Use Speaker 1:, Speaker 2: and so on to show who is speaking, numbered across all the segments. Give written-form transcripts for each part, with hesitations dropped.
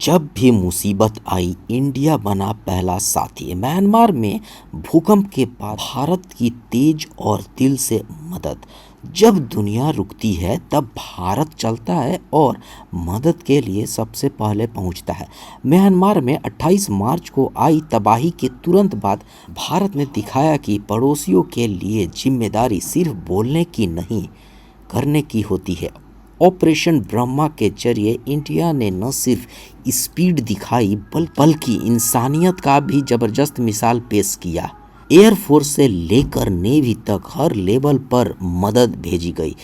Speaker 1: जब भी मुसीबत आई इंडिया बना पहला साथी। म्यांमार में भूकंप के बाद भारत की तेज और दिल से मदद। जब दुनिया रुकती है तब भारत चलता है और मदद के लिए सबसे पहले पहुंचता है। म्यांमार में 28 मार्च को आई तबाही के तुरंत बाद भारत ने दिखाया कि पड़ोसियों के लिए जिम्मेदारी सिर्फ बोलने की नहीं, करने की होती है। ऑपरेशन ब्रह्मा के जरिए इंडिया ने न सिर्फ स्पीड दिखाई बल्कि इंसानियत का भी जबरदस्त मिसाल पेश किया। एयरफोर्स से लेकर नेवी तक हर लेवल पर मदद भेजी गई।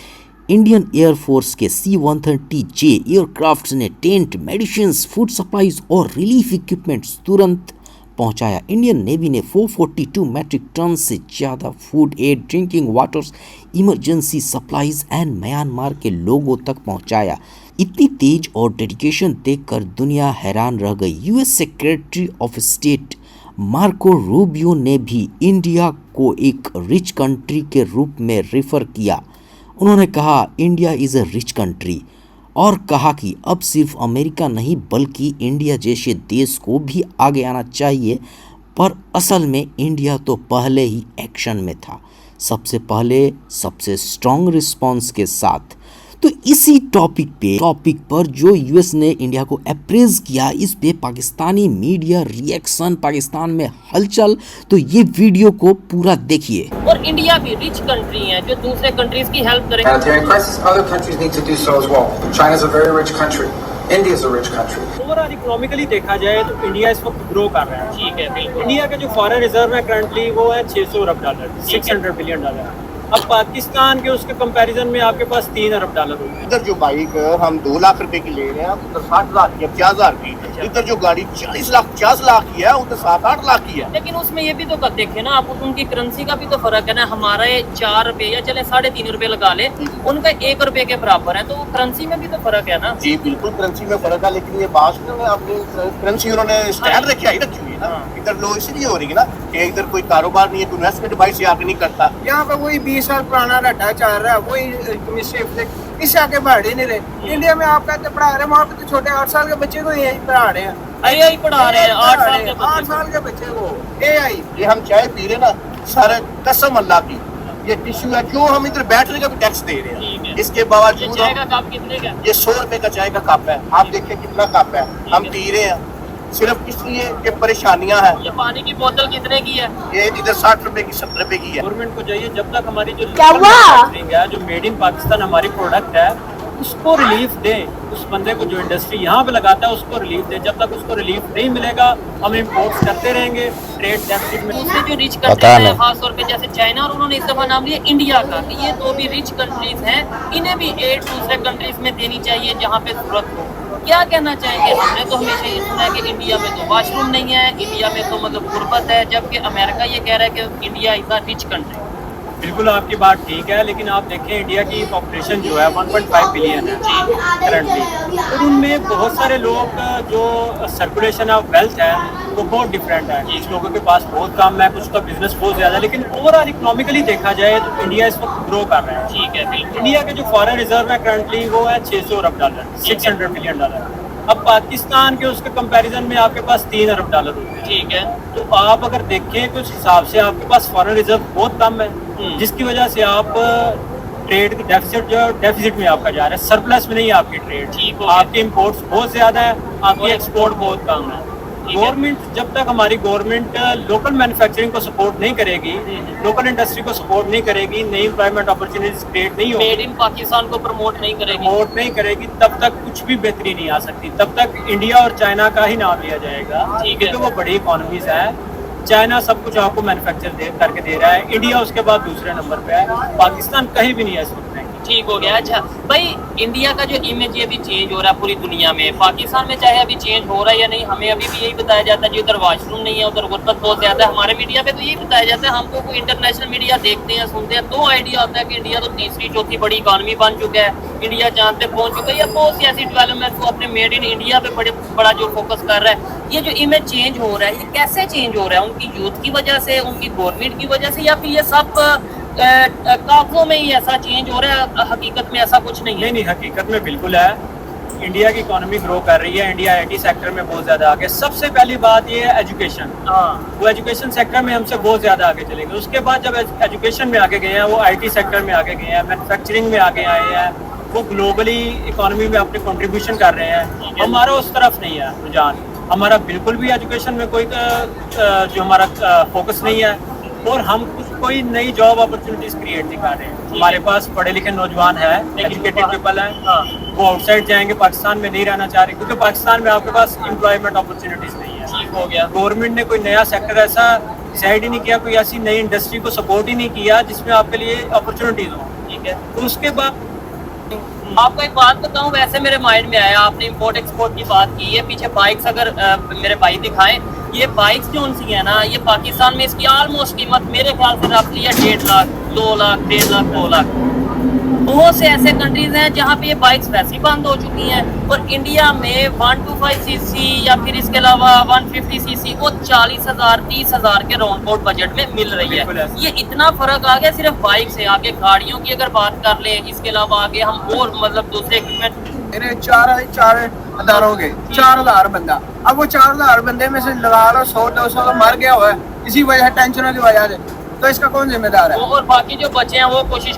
Speaker 1: इंडियन एयरफोर्स के C-130J एयरक्राफ्ट ने टेंट, मेडिसिन, फूड सप्लाईज और रिलीफ इक्विपमेंट्स तुरंत पहुंचाया। इंडियन नेवी ने 442 मैट्रिक टन से ज़्यादा food aid, drinking waters, emergency supplies and Myanmar के लोगों तक पहुंचाया। इतनी तेज और डेडिकेशन देखकर दुनिया हैरान रह गई। US secretary of state Marco Rubio ने भी इंडिया को एक रिच कंट्री के रूप में रेफर किया। उन्होंने कहा India is a rich country और कहा कि अब सिर्फ अमेरिका नहीं बल्कि इंडिया जैसे देश को भी आगे आना चाहिए। पर असल में इंडिया तो पहले ही एक्शन में था, सबसे पहले सबसे स्ट्रॉन्ग रिस्पॉन्स के साथ। तो इसी टॉपिक पर जो यूएस ने इंडिया को अप्रेज किया, इस पे पाकिस्तानी मीडिया रिएक्शन, पाकिस्तान में हलचल, तो ये वीडियो को पूरा देखिए।
Speaker 2: और इंडिया भी रिच कंट्री है जो दूसरे कंट्रीज की हेल्प करे।
Speaker 3: ओवरऑल इकोनॉमिकली देखा जाए तो इंडिया इस वक्त ग्रो कर रहा है।
Speaker 2: ठीक है, बिल्कुल।
Speaker 3: इंडिया का जो फॉरेन रिजर्व है करंटली वो है $600 अरब, $600 बिलियन। अब पाकिस्तान के उसके कंपैरिजन में आपके पास $3 अरब होंगे।
Speaker 4: इधर जो बाइक हम 2 लाख रुपए की ले रहे हैं उधर 60 लाख की, 50,000 की। इधर जो गाड़ी 40 लाख 50 लाख की है उधर 7-8 लाख की है।
Speaker 2: लेकिन उसमें ये भी तो देखे ना आप, उनकी करेंसी का भी तो फर्क है ना। हमारा 4 रुपए या चले 3.5 रुपए लगा ले, उनका 1 रुपए के बराबर है, तो करेंसी में भी तो फर्क है ना।
Speaker 4: जी बिल्कुल, करेंसी में फर्क है, लेकिन ये बात अपनी करेंसी उन्होंने स्टैंड रखी आई रखी हुई है ना। इधर लो इसलिए हो रही है ना कि इधर कोई कारोबार नहीं है, कोई इन्वेस्टमेंट भाई से आगे नहीं करता।
Speaker 5: यहाँ पे वही 20 साल पुराना रट्टा चल रहा है, वही इससे आगे बढ़ ही नहीं रहे। इंडिया में आप कहते पढ़ा रहे हैं, वहाँ पे तो छोटे 8 साल के बच्चे को यही पढ़ा रहे हैं।
Speaker 2: AI पढ़ा रहे हैं 8
Speaker 5: साल के बच्चे को AI।
Speaker 4: ये हम चाय पी रहे ना, सारे कसम अल्लाह की, ये टिश्यू है जो हम इधर बैठने का भी टैक्स दे रहे हैं। इसके बावजूद
Speaker 2: चाय का कप कितने का?
Speaker 4: ये 100 रुपए का चाय का कप है। आप देखिए कितना कप है, हम पी रहे हैं सिर्फ इसलिए कि परेशानियां हैं।
Speaker 2: ये पानी की बोतल कितने की है?
Speaker 4: ये इधर 60 रुपए की, 70 रुपए की है।
Speaker 3: गवर्नमेंट को चाहिए जब तक हमारी जो मैन्युफैक्चरिंग है, जो मेड इन पाकिस्तान हमारी प्रोडक्ट है, उसको रिलीफ दे। उस बंदे को जो इंडस्ट्री यहाँ पे लगाता है उसको रिलीफ दे। जब तक उसको रिलीफ नहीं मिलेगा हम इम्पोर्ट करते रहेंगे ट्रेड डेफिसिट में।
Speaker 2: दूसरे जो रिच कंट्रीज हैं, खास तौर पे जैसे चाइना, और उन्होंने इस दफा नाम लिया इंडिया का, कि ये तो भी रिच कंट्रीज हैं, इन्हें भी एड दूसरे कंट्रीज में देनी चाहिए जहाँ पे जरूरत हो। क्या कहना चाहेंगे? हमने तो हमेशा ये सुना है कि इंडिया में तो वॉशरूम नहीं है, इंडिया में तो मतलब गुर्बत है, जबकि अमेरिका ये कह रहा है कि India is a rich country.
Speaker 3: बिल्कुल आपकी बात ठीक है, लेकिन आप देखें इंडिया की पॉपुलेशन जो है 1.5 बिलियन है करंटली, और उनमें बहुत सारे लोग जो सर्कुलेशन ऑफ वेल्थ है वो बहुत डिफरेंट है। कुछ लोगों के पास बहुत कम है, कुछ का बिजनेस बहुत ज़्यादा है, लेकिन ओवरऑल इकोनॉमिकली देखा जाए तो इंडिया इस वक्त ग्रो कर रहा है।
Speaker 2: ठीक है, बिल्कुल।
Speaker 3: इंडिया के जो फॉरेन रिजर्व है करंटली वो है $600 अरब, $600 बिलियन। अब पाकिस्तान के उसके कंपैरिजन में आपके पास $3 अरब होंगे।
Speaker 2: ठीक है,
Speaker 3: तो आप अगर देखें तो उस हिसाब से आपके पास फॉरेन रिजर्व बहुत कम है, जिसकी वजह से आप ट्रेड डेफिसिट जो डेफिसिट में आपका जा रहा है, सरप्लस में नहीं है आपकी ट्रेड।
Speaker 2: ठीक है,
Speaker 3: आपके इंपोर्ट्स बहुत ज्यादा है, आपकी एक्सपोर्ट बहुत कम है। गवर्नमेंट जब तक हमारी गवर्नमेंट लोकल मैन्युफैक्चरिंग को सपोर्ट नहीं करेगी, लोकल इंडस्ट्री को सपोर्ट नहीं करेगी, नई एम्प्लॉयमेंट अपॉर्चुनिटीज क्रिएट नहीं होगी,
Speaker 2: मेड इन पाकिस्तान को प्रमोट नहीं करेगी,
Speaker 3: तब तक कुछ भी बेहतरी नहीं आ सकती। तब तक इंडिया और चाइना का ही नाम लिया जाएगा, क्योंकि वो बड़ी इकोनॉमीज है। चाइना सब कुछ आपको मैन्युफैक्चर करके दे रहा है, इंडिया उसके बाद दूसरे नंबर पे है, पाकिस्तान कहीं भी नहीं है इस वक्त।
Speaker 2: ठीक हो गया। अच्छा भाई, इंडिया का जो इमेज ये अभी चेंज हो रहा है पूरी दुनिया में, पाकिस्तान में चाहे अभी चेंज हो रहा है या नहीं, हमें अभी भी यही बताया जाता है कि उधर वॉशरूम नहीं है, उधर गुर्बत बहुत ज्यादा है। हमारे मीडिया पे तो यही बताया जाता है, हमको कोई इंटरनेशनल मीडिया देखते हैं, सुनते हैं, तो आइडिया होता है कि इंडिया तो तीसरी चौथी बड़ी इकॉनमी बन चुका है, इंडिया चांद पे पहुंच चुका है, या बहुत सी ऐसी डेवलपमेंट को अपने मेड इन इंडिया पे बड़ा जो फोकस कर रहा है। ये जो इमेज चेंज हो रहा है, ये कैसे चेंज हो रहा है? उनकी यूथ की वजह से, उनकी गवर्नमेंट की वजह से, या फिर ये सब कागजों में ही ऐसा चेंज हो रहा है, हकीकत में ऐसा कुछ नहीं है?
Speaker 3: नहीं, हकीकत में बिल्कुल है। इंडिया की इकोनॉमी ग्रो कर रही है, इंडिया आईटी सेक्टर में बहुत ज़्यादा आगे। सबसे पहली बात ये है एजुकेशन, वो एजुकेशन सेक्टर में हमसे बहुत ज़्यादा आगे चले गए। उसके बाद जब एजुकेशन में आगे गए हैं, वो आईटी सेक्टर में आगे गए हैं, मैन्युफैक्चरिंग में आगे आए हैं, वो ग्लोबली इकोनॉमी में अपने कंट्रीब्यूशन कर रहे हैं। हमारा उस तरफ नहीं है रुझान, हमारा बिल्कुल भी एजुकेशन में कोई जो हमारा फोकस नहीं है, और हम कोई नई जॉब अपॉर्चुनिटीज क्रिएट नहीं कर रहे हैं। हमारे पास पढ़े लिखे नौजवान हैं, एजुकेटेड पीपल हैं, वो आउटसाइड जाएंगे, पाकिस्तान में नहीं रहना चाह रहे, क्योंकि पाकिस्तान में आपके पास एम्प्लॉयमेंट अपॉर्चुनिटीज नहीं है।
Speaker 2: ठीक हो गया।
Speaker 3: गवर्नमेंट ने कोई नया सेक्टर ऐसा डिसाइड ही नहीं किया, कोई ऐसी नई इंडस्ट्री को सपोर्ट ही नहीं किया जिसमें आपके लिए अपॉर्चुनिटीज हो।
Speaker 2: ठीक है।
Speaker 3: तो उसके बाद
Speaker 2: आपको एक बात बताऊं, वैसे मेरे माइंड में आया, आपने इंपोर्ट एक्सपोर्ट की बात की है, पीछे बाइक्स अगर मेरे भाई दिखाएं, ये बाइक्स जो सी है ना, ये पाकिस्तान में इसकी ऑलमोस्ट कीमत मेरे ख्याल से रफली है 1.5 लाख, 2 लाख, 1.5 लाख, 2 लाख। बहुत से ऐसे कंट्रीज हैं जहाँ पे ये बाइक्स वैसे ही बंद हो चुकी हैं, और इंडिया में 125 सीसी या फिर इसके अलावा 150 सीसी वो 40,000 30,000 के राउंड अबाउट बजट में मिल रही है। ये इतना फर्क आ गया सिर्फ बाइक से। आगे गाड़ियों की अगर बात कर ले, इसके अलावा आगे हम और मतलब दूसरे इक्विपमेंट,
Speaker 5: मेरे 4,000 हो गए, 4,000 बंदा। अब वो 4,000 बंदे में से लगा लो 100-200 तो मर गया हुआ है इसी वजह टेंशनों की वजह से, तो इसका कौन जिम्मेदार है?
Speaker 2: और बाकी जो बचे हैं वो कोशिश